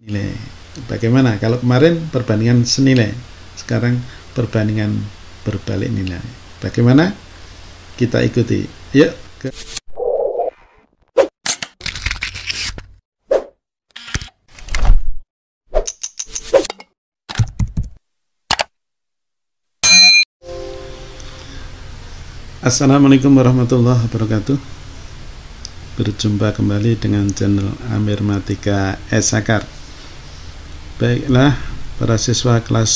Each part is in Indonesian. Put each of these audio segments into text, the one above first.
nilai. Bagaimana kalau kemarin perbandingan senilai, sekarang perbandingan berbalik nilai. Bagaimana? Kita ikuti. Yuk. Assalamualaikum warahmatullahi wabarakatuh. Berjumpa kembali dengan channel Amirmatika Eshakar. Baiklah, para siswa kelas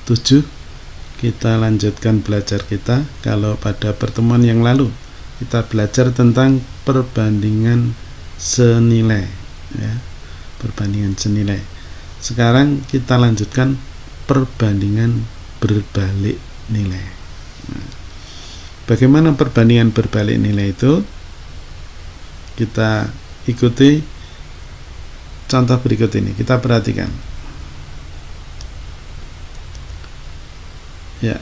7, kita lanjutkan belajar kita. Kalau pada pertemuan yang lalu kita belajar tentang perbandingan senilai, ya, perbandingan senilai. Sekarang kita lanjutkan perbandingan berbalik nilai. Bagaimana perbandingan berbalik nilai itu? Kita ikuti contoh berikut ini. Kita perhatikan. Ya,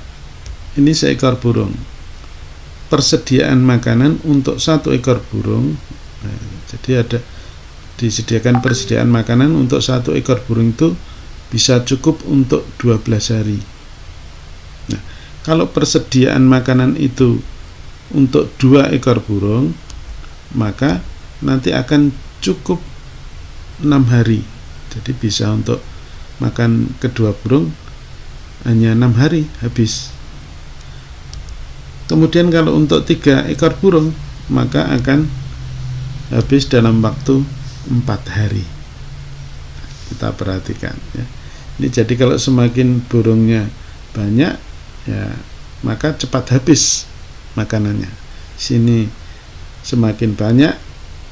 ini seekor burung. Persediaan makanan untuk satu ekor burung. Nah, jadi ada disediakan persediaan makanan untuk satu ekor burung itu bisa cukup untuk 12 hari. Nah, kalau persediaan makanan itu untuk 2 ekor burung, maka nanti akan cukup 6 hari. Jadi bisa untuk makan kedua burung hanya 6 hari habis. Kemudian kalau untuk 3 ekor burung, maka akan habis dalam waktu 4 hari. Kita perhatikan, ya. Ini jadi kalau semakin burungnya banyak, ya, maka cepat habis makanannya. Sini semakin banyak,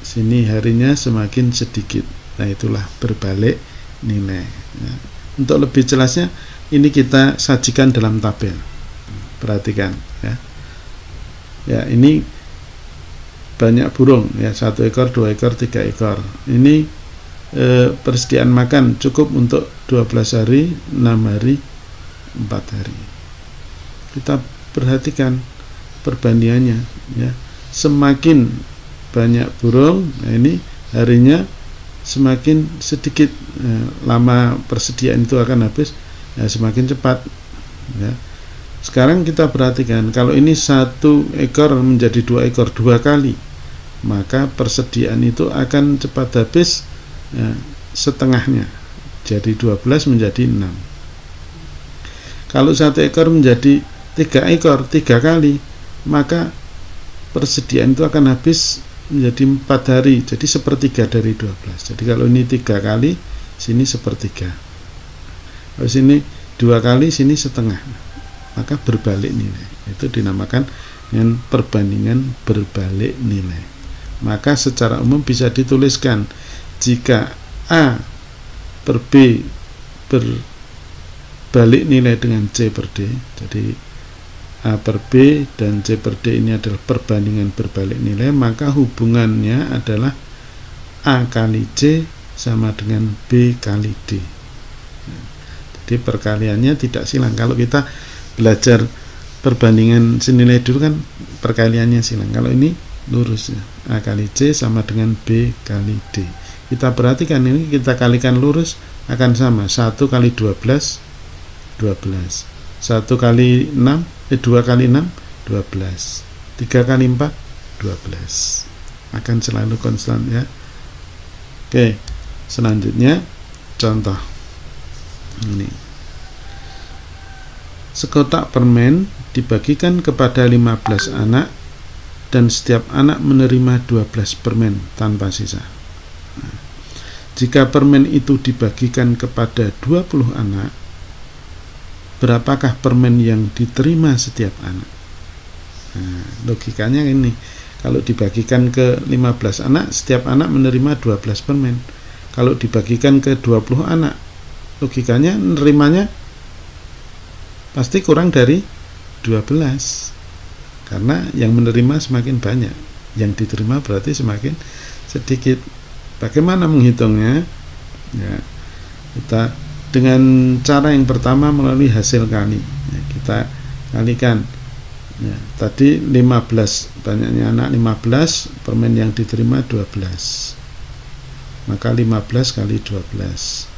sini harinya semakin sedikit. Nah, itulah berbalik nilai, ya. Untuk lebih jelasnya, ini kita sajikan dalam tabel. Perhatikan, ya. Ya, ini banyak burung, ya, 1 ekor, 2 ekor, 3 ekor. Ini persediaan makan cukup untuk 12 hari, 6 hari, 4 hari. Kita perhatikan perbandingannya, ya. Semakin banyak burung, nah ini harinya semakin sedikit, lama persediaan itu akan habis, ya, semakin cepat, ya. Sekarang kita perhatikan, kalau ini 1 ekor menjadi 2 ekor 2 kali, maka persediaan itu akan cepat habis, ya, setengahnya, jadi 12 menjadi 6. Kalau 1 ekor menjadi 3 ekor 3 kali, maka persediaan itu akan habis menjadi 4 hari, jadi sepertiga dari 12. Jadi kalau ini 3 kali, sini sepertiga. Kalau sini 2 kali, sini setengah. Maka berbalik nilai. Itu dinamakan dengan perbandingan berbalik nilai. Maka secara umum bisa dituliskan, jika A per B berbalik nilai dengan C per D, jadi A per B dan C per D ini adalah perbandingan berbalik nilai, maka hubungannya adalah A kali C sama dengan B kali D. Jadi perkaliannya tidak silang. Kalau kita belajar perbandingan senilai dulu kan perkaliannya silang. Kalau ini lurus, ya. A kali C sama dengan B kali D. Kita perhatikan ini, kita kalikan lurus akan sama. 1 kali 12, 12. 1 kali 6, 2 kali 6, 12. 3 kali 4, 12. Akan selalu konstan, ya. Oke, selanjutnya contoh ini. Sekotak permen dibagikan kepada 15 anak dan setiap anak menerima 12 permen tanpa sisa. Nah, jika permen itu dibagikan kepada 20 anak, berapakah permen yang diterima setiap anak? Nah, logikanya ini, kalau dibagikan ke 15 anak, setiap anak menerima 12 permen. Kalau dibagikan ke 20 anak, logikanya menerimanya pasti kurang dari 12, karena yang menerima semakin banyak, yang diterima berarti semakin sedikit. Bagaimana menghitungnya? Ya, kita dengan cara yang pertama melalui hasil kali, ya, kita kalikan, ya, tadi 15, banyaknya anak 15, permen yang diterima 12. maka 15 kali 12.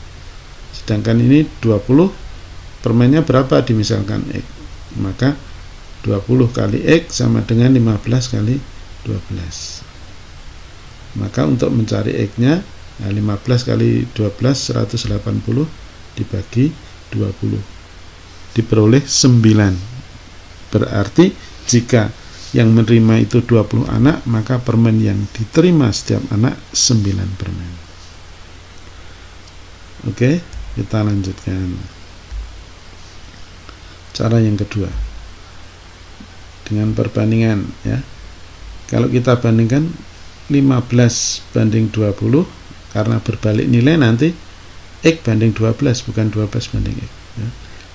Sedangkan ini 20, permennya berapa dimisalkan X, maka 20 kali X sama dengan 15 kali 12. Maka untuk mencari X nya, 15 kali 12 180 dibagi 20 diperoleh 9. Berarti jika yang menerima itu 20 anak, maka permen yang diterima setiap anak 9 permen. Oke, kita lanjutkan. Cara yang kedua, dengan perbandingan ya. Kalau kita bandingkan 15 banding 20, karena berbalik nilai nanti X banding 12, bukan 12 banding X ya.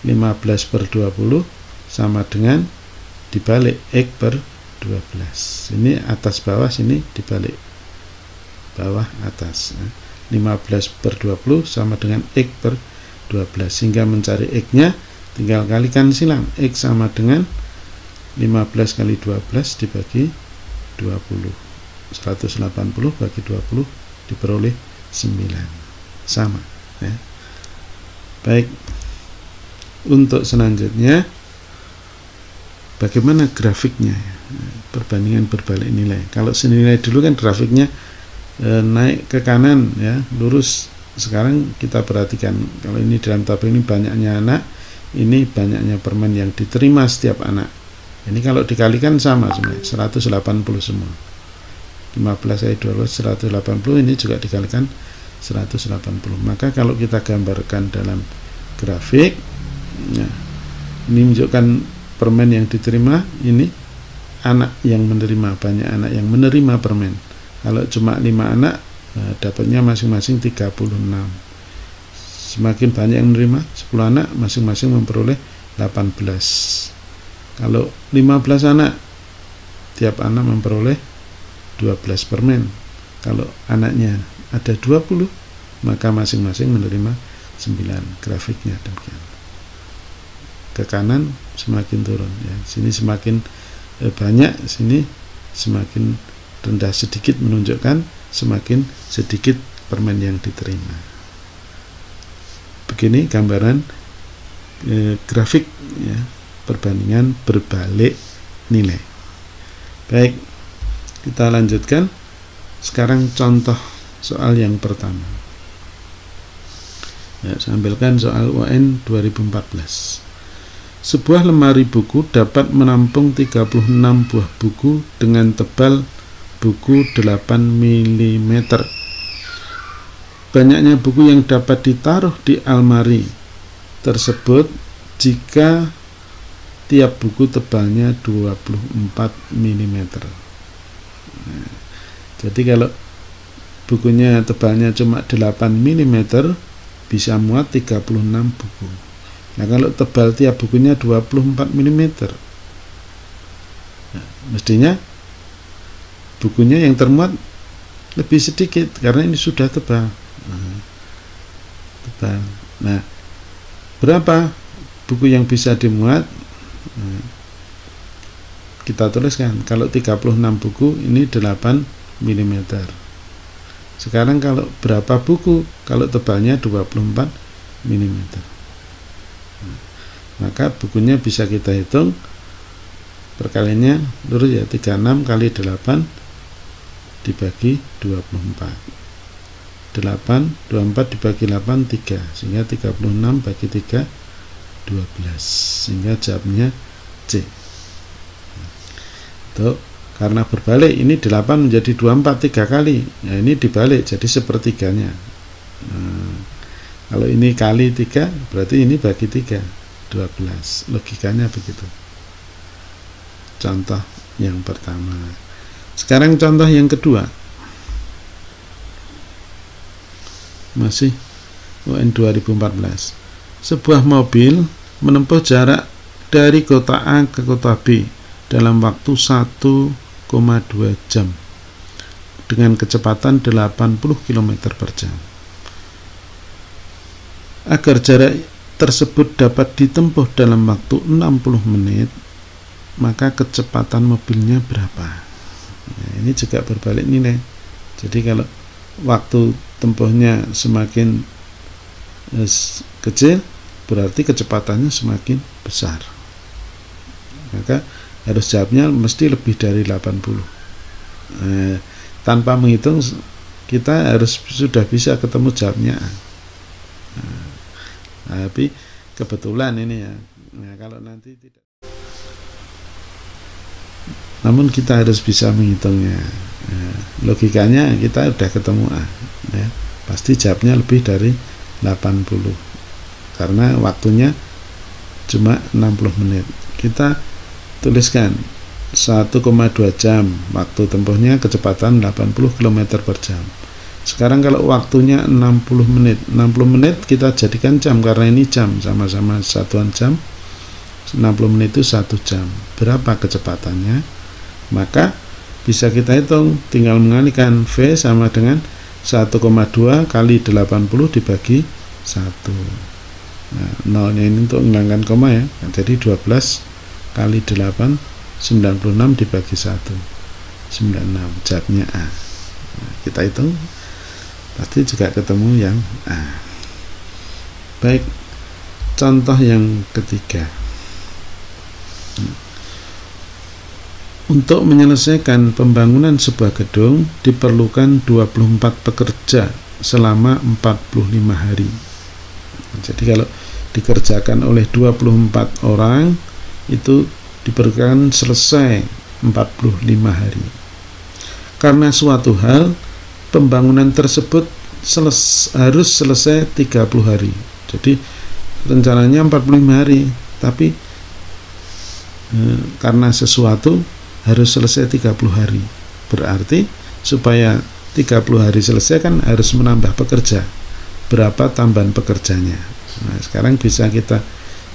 15 per 20 sama dengan dibalik X per 12. Ini atas bawah, sini dibalik bawah atas ya. 15 per 20 sama dengan X per 12. Sehingga mencari X nya tinggal kalikan silang. X sama dengan 15 kali 12 dibagi 20. 180 bagi 20 diperoleh 9. Sama ya. Baik, untuk selanjutnya bagaimana grafiknya, perbandingan berbalik nilai. Kalau senilai dulu kan grafiknya naik ke kanan ya, lurus. Sekarang kita perhatikan, kalau ini dalam tabel ini banyaknya anak, ini banyaknya permen yang diterima setiap anak. Ini kalau dikalikan sama semua, 180 semua. 15 kali 12 180, ini juga dikalikan 180. Maka kalau kita gambarkan dalam grafik ya, ini menunjukkan permen yang diterima, ini anak yang menerima, banyak anak yang menerima permen. Kalau cuma 5 anak, dapatnya masing-masing 36. Semakin banyak yang menerima, 10 anak masing-masing memperoleh 18. Kalau 15 anak, tiap anak memperoleh 12 permen. Kalau anaknya ada 20, maka masing-masing menerima 9. Grafiknya demikian. Ke kanan semakin turun ya. Sini semakin banyak, sini semakin rendah sedikit, menunjukkan semakin sedikit permen yang diterima. Begini gambaran grafik ya, perbandingan berbalik nilai. Baik, kita lanjutkan. Sekarang contoh soal yang pertama ya, saya ambilkan soal UN 2014. Sebuah lemari buku dapat menampung 36 buah buku dengan tebal buku 8 mm. Banyaknya buku yang dapat ditaruh di almari tersebut jika tiap buku tebalnya 24 mm. Nah, jadi kalau bukunya tebalnya cuma 8 mm, bisa muat 36 buku. Nah, kalau tebal tiap bukunya 24 mm, nah, mestinya bukunya yang termuat lebih sedikit karena ini sudah tebal. Nah, berapa buku yang bisa dimuat? Nah, kita tuliskan. Kalau 36 buku, ini 8 mm. Sekarang kalau berapa buku? Kalau tebalnya 24 mm. Maka bukunya bisa kita hitung perkaliannya lurus ya, 36 kali 8 dibagi 24. 24 dibagi 8 3, sehingga 36 bagi 3 12, sehingga jawabnya C. Tuh, karena berbalik ini 8 menjadi 24 3 kali. Nah, ini dibalik jadi sepertiganya. Nah, kalau ini kali 3 berarti ini bagi 3 12. Logikanya begitu. Contoh yang pertama. Sekarang contoh yang kedua. Masih UN 2014. Sebuah mobil menempuh jarak dari kota A ke kota B dalam waktu 1,2 jam dengan kecepatan 80 km per jam. Agar jarak tersebut dapat ditempuh dalam waktu 60 menit, maka kecepatan mobilnya berapa? Nah, ini juga berbalik nilai. Jadi kalau waktu tempuhnya semakin kecil, berarti kecepatannya semakin besar. Maka harus jawabnya mesti lebih dari 80. Tanpa menghitung kita harus sudah bisa ketemu jawabnya. Tapi kebetulan ini ya. Nah, kalau nanti tidak, namun kita harus bisa menghitungnya. Logikanya kita udah ketemu A, ya. Pasti jawabnya lebih dari 80 karena waktunya cuma 60 menit. Kita tuliskan 1,2 jam waktu tempuhnya, kecepatan 80 km per jam. Sekarang kalau waktunya 60 menit, 60 menit kita jadikan jam karena ini jam, sama-sama satuan jam. 60 menit itu 1 jam. Berapa kecepatannya? Maka bisa kita hitung, tinggal mengalihkan V sama dengan 1,2 kali 80 dibagi 1. Nah, nolnya ini untuk menghilangkan koma ya. Jadi 12 kali 8, 96 dibagi 1, 96. Jawabnya A. Nah, kita hitung, pasti juga ketemu yang A. Baik, contoh yang ketiga. Untuk menyelesaikan pembangunan sebuah gedung diperlukan 24 pekerja selama 45 hari. Jadi kalau dikerjakan oleh 24 orang itu diperlukan selesai 45 hari. Karena suatu hal pembangunan tersebut harus selesai 30 hari. Jadi rencananya 45 hari, tapi karena sesuatu harus selesai 30 hari. Berarti supaya 30 hari selesai kan harus menambah pekerja. Berapa tambahan pekerjanya? Nah, sekarang bisa kita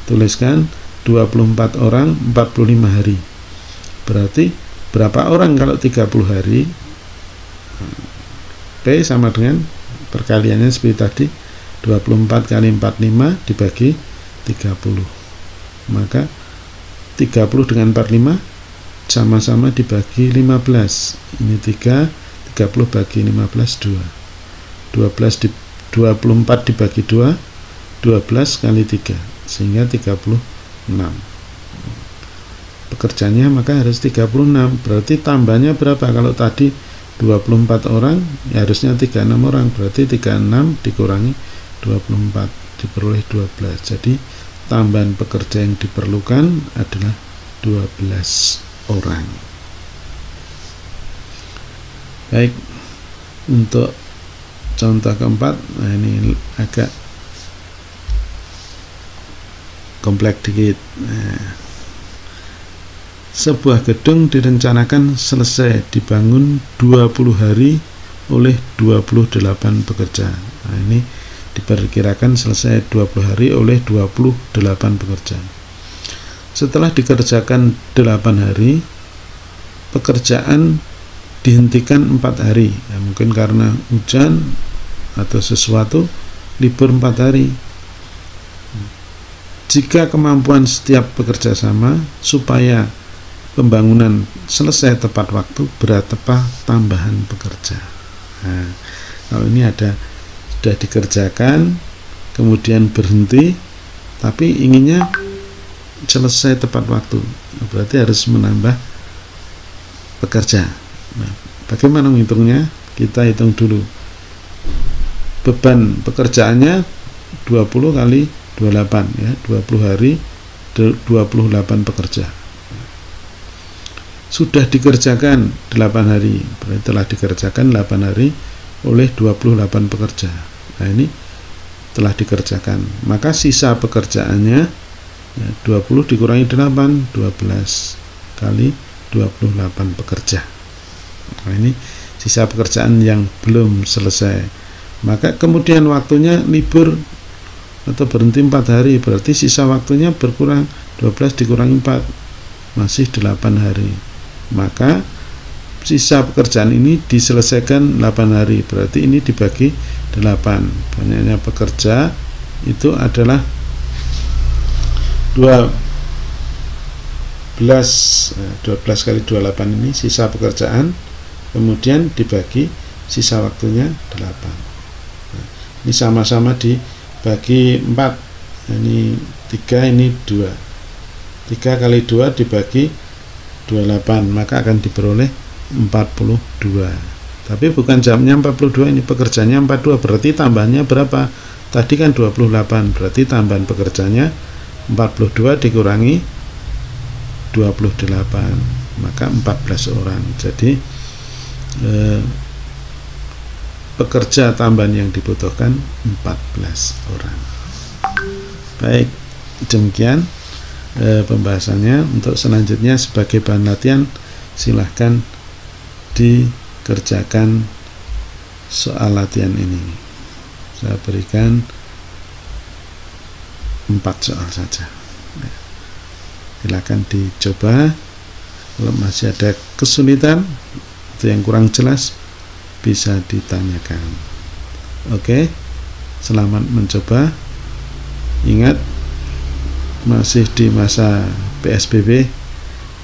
tuliskan 24 orang 45 hari. Berarti berapa orang kalau 30 hari? P sama dengan perkaliannya seperti tadi, 24 kali 45 dibagi 30. Maka 30 dengan 45 sama-sama dibagi 15. Ini 3, 30 bagi 15 2. 24 dibagi 2, 12 kali 3 sehingga 36. Pekerjanya maka harus 36. Berarti tambahnya berapa? Kalau tadi 24 orang ya harusnya 36 orang, berarti 36 dikurangi 24 diperoleh 12. Jadi tambahan pekerja yang diperlukan adalah 12 orang. Baik, untuk contoh keempat, nah ini agak kompleks dikit. Nah, sebuah gedung direncanakan selesai dibangun 20 hari oleh 28 pekerja. Nah, ini diperkirakan selesai 20 hari oleh 28 pekerja. Setelah dikerjakan 8 hari, pekerjaan dihentikan 4 hari. Ya, mungkin karena hujan atau sesuatu, libur 4 hari. Jika kemampuan setiap pekerja sama, supaya pembangunan selesai tepat waktu, berapa tambahan pekerja? Nah, kalau ini ada sudah dikerjakan, kemudian berhenti, tapi inginnya selesai tepat waktu, berarti harus menambah pekerja. Nah, bagaimana menghitungnya? Kita hitung dulu. Beban pekerjaannya 20 kali 28 ya, 20 hari 28 pekerja. Sudah dikerjakan 8 hari, berarti telah dikerjakan 8 hari oleh 28 pekerja. Nah, ini telah dikerjakan. Maka sisa pekerjaannya ya, 20 dikurangi 8, 12 kali 28 pekerja. Nah, ini sisa pekerjaan yang belum selesai. Maka kemudian waktunya libur atau berhenti 4 hari, berarti sisa waktunya berkurang, 12 dikurangi 4 masih 8 hari. Maka sisa pekerjaan ini diselesaikan 8 hari, berarti ini dibagi 8. Banyaknya pekerja itu adalah 12 kali 28 ini sisa pekerjaan, kemudian dibagi sisa waktunya 8. Nah, ini sama-sama dibagi 4. Nah, ini 3, ini 2. 3 kali 2 dibagi 28, maka akan diperoleh 42. Tapi bukan jamnya 42, ini pekerjanya 42, berarti tambahnya berapa? Tadi kan 28, berarti tambahan pekerjanya 42 dikurangi 28, maka 14 orang. Jadi pekerja tambahan yang dibutuhkan 14 orang. Baik, demikian pembahasannya. Untuk selanjutnya sebagai bahan latihan, silahkan dikerjakan soal latihan ini. Saya berikan 4 soal saja. Silakan dicoba. Kalau masih ada kesulitan atau yang kurang jelas, bisa ditanyakan. Oke, selamat mencoba. Ingat, masih di masa PSBB,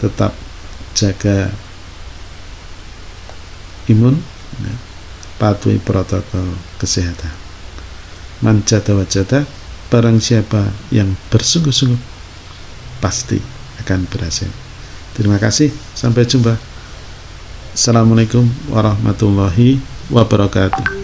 tetap jaga imun, patuhi protokol kesehatan. Man jada wajada, barang siapa yang bersungguh-sungguh pasti akan berhasil. Terima kasih, sampai jumpa. Assalamualaikum warahmatullahi wabarakatuh.